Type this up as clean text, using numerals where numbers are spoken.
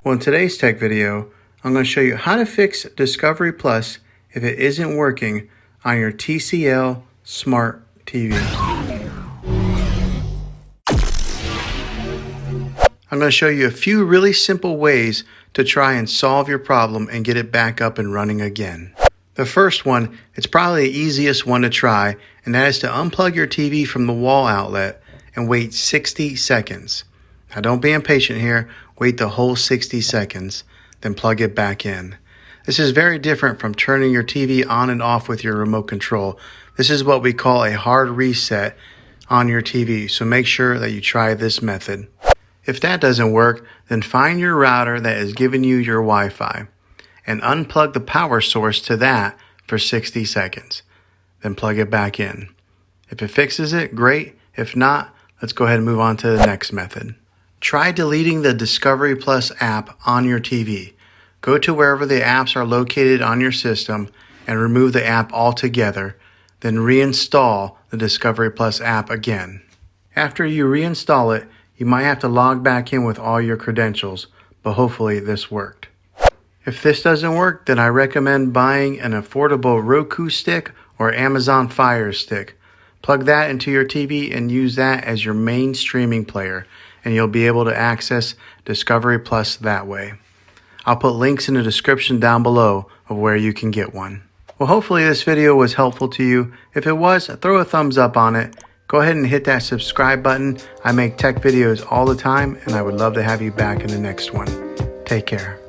Well, in today's tech video, I'm going to show you how to fix Discovery Plus if it isn't working on your TCL Smart TV. I'm going to show you a few really simple ways to try and solve your problem and get it back up and running again. The first one, it's probably the easiest one to try, and that is to unplug your TV from the wall outlet and wait 60 seconds. Now don't be impatient here, wait the whole 60 seconds, then plug it back in. This is very different from turning your TV on and off with your remote control. This is what we call a hard reset on your TV, so make sure that you try this method. If that doesn't work, then find your router that is giving you your Wi-Fi and unplug the power source to that for 60 seconds. Then plug it back in. If it fixes it, great. If not, let's go ahead and move on to the next method. Try deleting the Discovery Plus app on your TV. Go to wherever the apps are located on your system and remove the app altogether. Then reinstall the Discovery Plus app again. After you reinstall it, you might have to log back in with all your credentials, but hopefully this worked. If this doesn't work, then I recommend buying an affordable Roku stick or Amazon Fire Stick. Plug that into your TV and use that as your main streaming player, and you'll be able to access Discovery Plus that way. I'll put links in the description down below of where you can get one. Well, hopefully this video was helpful to you. If it was, throw a thumbs up on it. Go ahead and hit that subscribe button. I make tech videos all the time, and I would love to have you back in the next one. Take care.